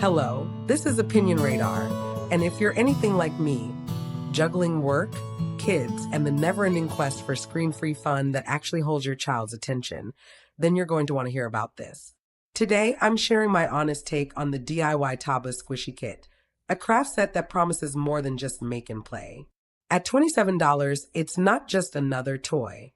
Hello, this is Opinion Radar, and if you're anything like me, juggling work, kids, and the never-ending quest for screen-free fun that actually holds your child's attention, then you're going to want to hear about this. Today, I'm sharing my honest take on the DIY Taba Squishy Kit, a craft set that promises more than just make and play. At $27, it's not just another toy,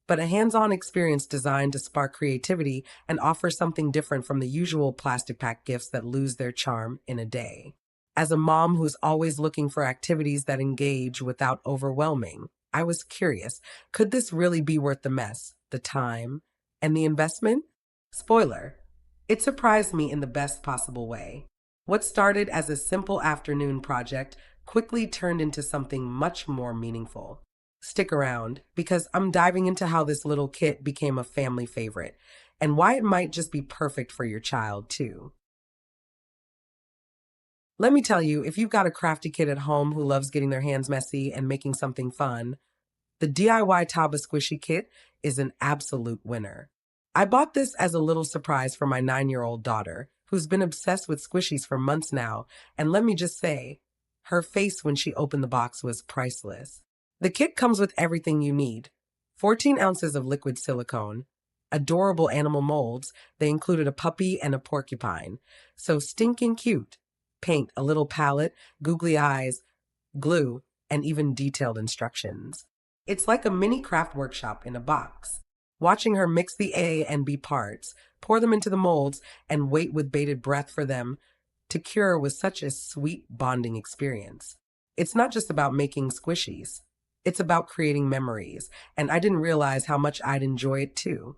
but a hands-on experience designed to spark creativity and offer something different from the usual plastic pack gifts that lose their charm in a day. As a mom who's always looking for activities that engage without overwhelming, I was curious, could this really be worth the mess, the time, and the investment? Spoiler, it surprised me in the best possible way. What started as a simple afternoon project quickly turned into something much more meaningful. Stick around, because I'm diving into how this little kit became a family favorite, and why it might just be perfect for your child, too. Let me tell you, if you've got a crafty kid at home who loves getting their hands messy and making something fun, the DIY Taba Squishy Kit is an absolute winner. I bought this as a little surprise for my 9-year-old daughter, who's been obsessed with squishies for months now, and let me just say, her face when she opened the box was priceless. The kit comes with everything you need: 14 ounces of liquid silicone, adorable animal molds. They included a puppy and a porcupine, so stinking cute. Paint, a little palette, googly eyes, glue, and even detailed instructions. It's like a mini craft workshop in a box. Watching her mix the A and B parts, pour them into the molds, and wait with bated breath for them to cure was such a sweet bonding experience. It's not just about making squishies. It's about creating memories, and I didn't realize how much I'd enjoy it too.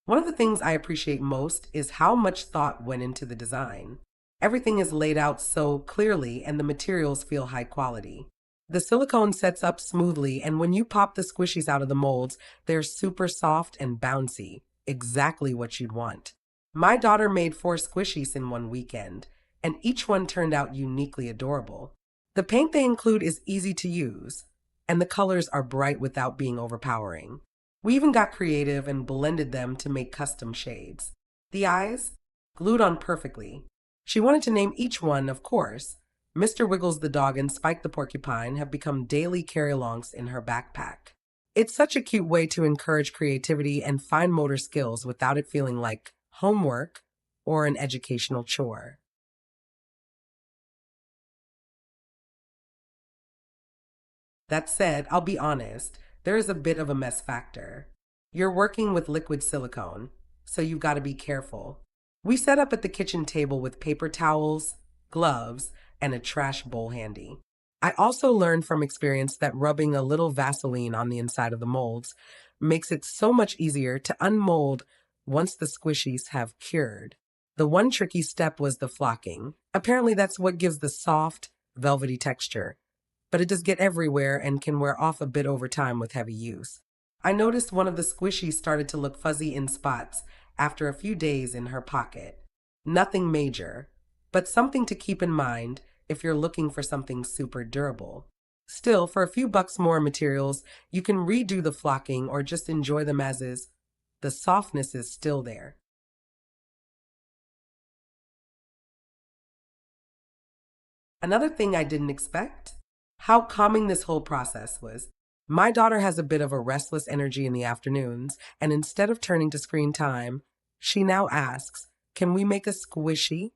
One of the things I appreciate most is how much thought went into the design. Everything is laid out so clearly, and the materials feel high quality. The silicone sets up smoothly, and when you pop the squishies out of the molds, they're super soft and bouncy, exactly what you'd want. My daughter made 4 squishies in one weekend, and each one turned out uniquely adorable. The paint they include is easy to use, and the colors are bright without being overpowering. We even got creative and blended them to make custom shades. The eyes? Glued on perfectly. She wanted to name each one, of course. Mr. Wiggles the dog and Spike the porcupine have become daily carry-alongs in her backpack. It's such a cute way to encourage creativity and fine motor skills without it feeling like homework or an educational chore. That said, I'll be honest, there is a bit of a mess factor. You're working with liquid silicone, so you've got to be careful. We set up at the kitchen table with paper towels, gloves, and a trash bowl handy. I also learned from experience that rubbing a little Vaseline on the inside of the molds makes it so much easier to unmold once the squishies have cured. The one tricky step was the flocking. Apparently that's what gives the soft, velvety texture, but it does get everywhere and can wear off a bit over time with heavy use. I noticed one of the squishies started to look fuzzy in spots after a few days in her pocket. Nothing major, but something to keep in mind if you're looking for something super durable. Still, for a few bucks more materials, you can redo the flocking or just enjoy them as is. The softness is still there. Another thing I didn't expect: how calming this whole process was. My daughter has a bit of a restless energy in the afternoons, and instead of turning to screen time, she now asks, "Can we make a squishy?"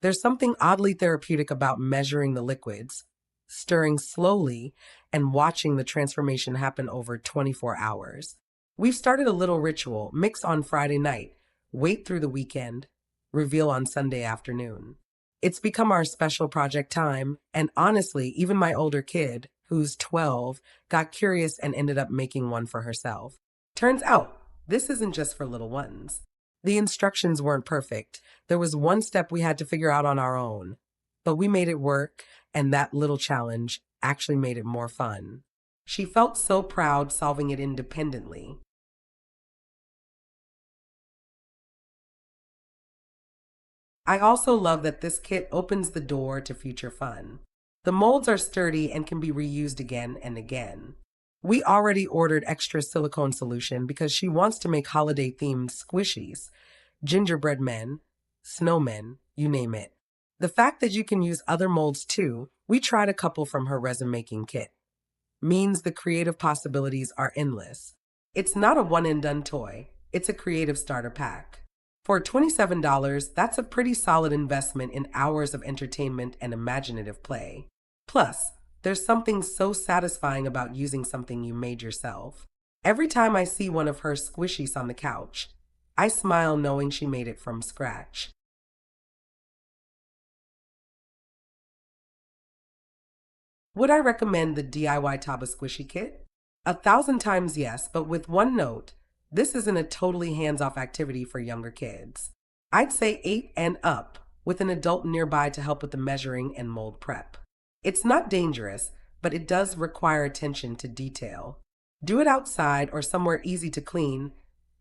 There's something oddly therapeutic about measuring the liquids, stirring slowly, and watching the transformation happen over 24 hours. We've started a little ritual: mix on Friday night, wait through the weekend, reveal on Sunday afternoon. It's become our special project time, and honestly, even my older kid, who's 12, got curious and ended up making one for herself. Turns out, this isn't just for little ones. The instructions weren't perfect. There was one step we had to figure out on our own, but we made it work, and that little challenge actually made it more fun. She felt so proud solving it independently. I also love that this kit opens the door to future fun. The molds are sturdy and can be reused again and again. We already ordered extra silicone solution because she wants to make holiday-themed squishies, gingerbread men, snowmen, you name it. The fact that you can use other molds too, we tried a couple from her resin-making kit, means the creative possibilities are endless. It's not a one-and-done toy. It's a creative starter pack. For $27, that's a pretty solid investment in hours of entertainment and imaginative play. Plus, there's something so satisfying about using something you made yourself. Every time I see one of her squishies on the couch, I smile knowing she made it from scratch. Would I recommend the DIY Taba Squishy Kit? 1,000 times yes, but with one note: this isn't a totally hands-off activity for younger kids. I'd say 8 and up, with an adult nearby to help with the measuring and mold prep. It's not dangerous, but it does require attention to detail. Do it outside or somewhere easy to clean,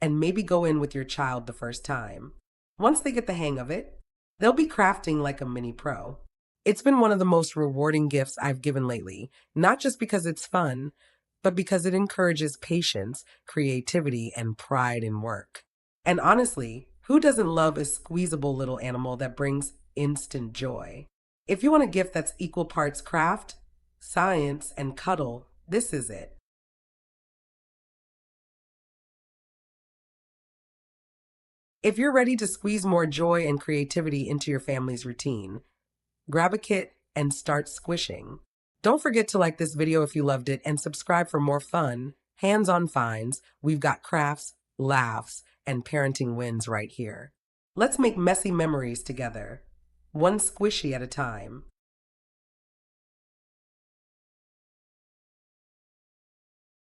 and maybe go in with your child the first time. Once they get the hang of it, they'll be crafting like a mini pro. It's been one of the most rewarding gifts I've given lately, not just because it's fun, but because it encourages patience, creativity, and pride in work. And honestly, who doesn't love a squeezable little animal that brings instant joy? If you want a gift that's equal parts craft, science, and cuddle, this is it. If you're ready to squeeze more joy and creativity into your family's routine, grab a kit and start squishing. Don't forget to like this video if you loved it and subscribe for more fun, hands-on finds. We've got crafts, laughs, and parenting wins right here. Let's make messy memories together, one squishy at a time.